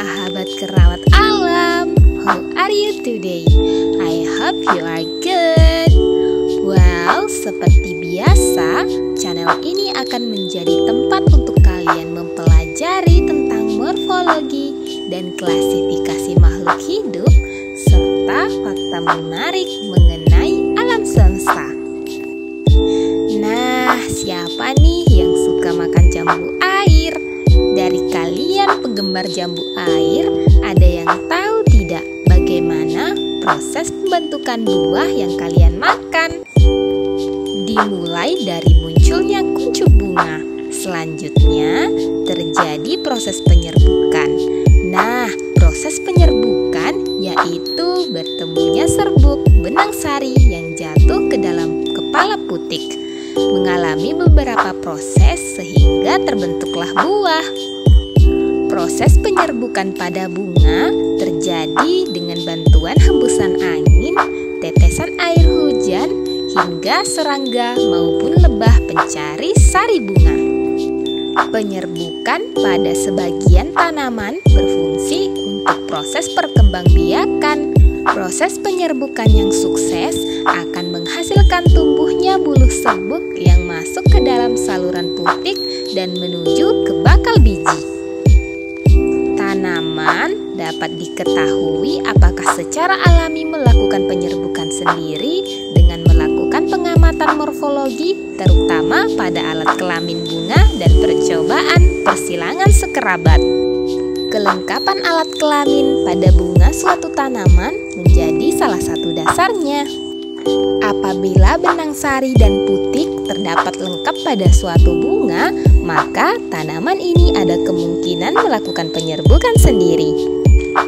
sahabat kerawat alam. How are you today? I hope you are good. Well, seperti biasa, channel ini akan menjadi tempat untuk kalian mempelajari tentang morfologi dan klasifikasi makhluk hidup serta fakta menarik mengenai alam semesta. Nah, siapa nih yang suka makan jambu air? Dari kalian penggemar jambu air, ada yang tahu tidak bagaimana proses pembentukan buah yang kalian makan? Dimulai dari munculnya kuncup bunga. Selanjutnya, terjadi proses penyerbukan. Nah, proses penyerbukan yaitu bertemunya serbuk benang sari yang jatuh ke dalam kepala putik, mengalami beberapa proses sehingga terbentuklah buah. Proses penyerbukan pada bunga terjadi dengan bantuan hembusan angin, tetesan air hujan, hingga serangga maupun lebah pencari sari bunga. Penyerbukan pada sebagian tanaman berfungsi untuk proses perkembangbiakan. Proses penyerbukan yang sukses akan menghasilkan tumbuhnya buluh serbuk yang masuk ke dalam saluran putik dan menuju ke bakal biji. Tanaman dapat diketahui apakah secara alami melakukan penyerbukan sendiri dengan melakukan pengamatan morfologi, terutama pada alat kelamin bunga dan percobaan persilangan sekerabat. Kelengkapan alat kelamin pada bunga suatu tanaman menjadi salah satu dasarnya. Apabila benang sari dan putik terdapat lengkap pada suatu bunga, maka tanaman ini ada kemungkinan melakukan penyerbukan sendiri.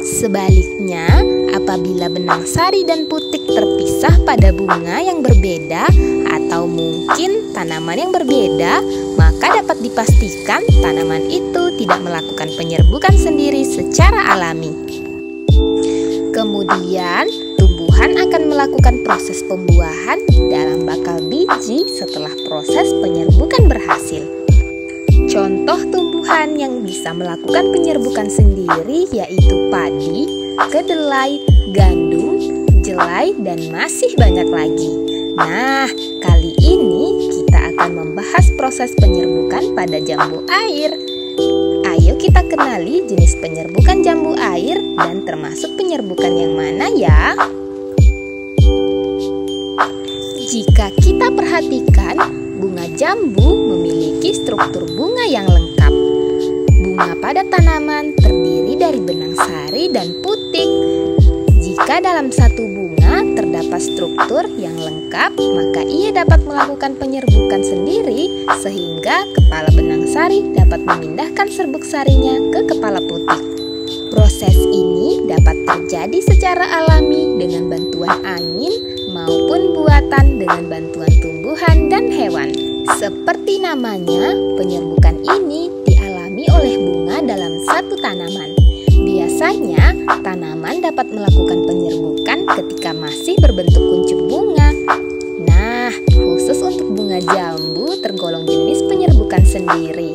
Sebaliknya, apabila benang sari dan putik terpisah pada bunga yang berbeda atau mungkin tanaman yang berbeda, maka dapat dipastikan tanaman itu tidak melakukan penyerbukan sendiri secara alami. Kemudian, tumbuhan akan melakukan proses pembuahan dalam bakal biji setelah proses penyerbukan berhasil. Contoh tumbuhan yang bisa melakukan penyerbukan sendiri yaitu padi, kedelai, gandum, jelai, dan masih banyak lagi. Nah, kali ini kita akan membahas proses penyerbukan pada jambu air. Ayo kita kenali jenis penyerbukan jambu air dan termasuk penyerbukan yang mana ya? Jika kita perhatikan, bunga jambu memiliki struktur bunga yang lengkap. Bunga pada tanaman terdiri dari benang sari dan putik. Jika dalam satu bunga terdapat struktur yang lengkap, maka ia dapat melakukan penyerbukan sendiri sehingga kepala benang sari dapat memindahkan serbuk sarinya ke kepala putik. Proses ini dapat terjadi secara alami dengan bantuan angin maupun buatan dengan bantuan tumbuhan dan hewan. Seperti namanya, penyerbukan ini dialami oleh bunga dalam satu tanaman. Biasanya, tanaman dapat melakukan penyerbukan ketika masih berbentuk kuncup bunga. Nah, khusus untuk bunga jambu tergolong jenis penyerbukan sendiri.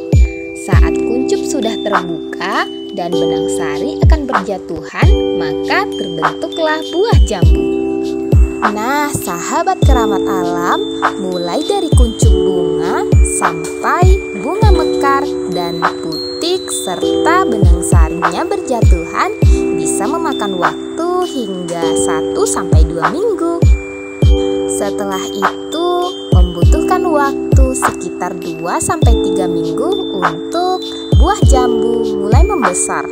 Saat kuncup sudah terbuka dan benang sari akan berjatuhan, maka terbentuklah buah jambu. Nah, sahabat keramat alam, mulai dari kuncup bunga sampai bunga mekar dan putik serta benang sarinya berjatuhan bisa memakan waktu hingga 1-2 minggu. Setelah itu, membutuhkan waktu sekitar 2-3 minggu untuk buah jambu mulai membesar.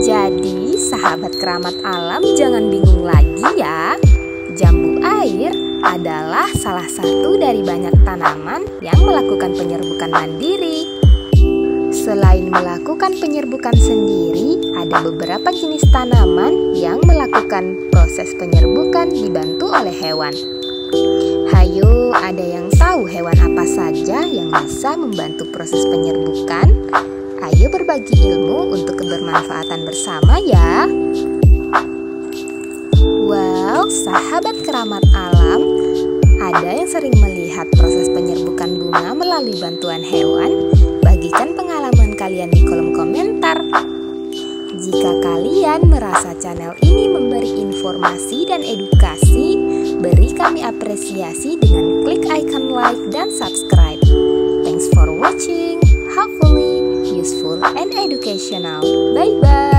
Jadi, sahabat keramat alam jangan bingung lagi ya. Jambu air adalah salah satu dari banyak tanaman yang melakukan penyerbukan mandiri. Selain melakukan penyerbukan sendiri, ada beberapa jenis tanaman yang melakukan proses penyerbukan dibantu oleh hewan. Hayo, ada yang tahu hewan apa saja yang bisa membantu proses penyerbukan? Ayo berbagi ilmu untuk kebermanfaatan bersama ya. Well, sahabat keramat alam, ada yang sering melihat proses penyerbukan bunga melalui bantuan hewan? Bagikan pengalaman kalian di kolom komentar. Jika kalian merasa channel ini memberi informasi dan edukasi, beri kami apresiasi dengan klik icon like dan subscribe. Thanks for watching, hopefully useful and educational. Bye-bye.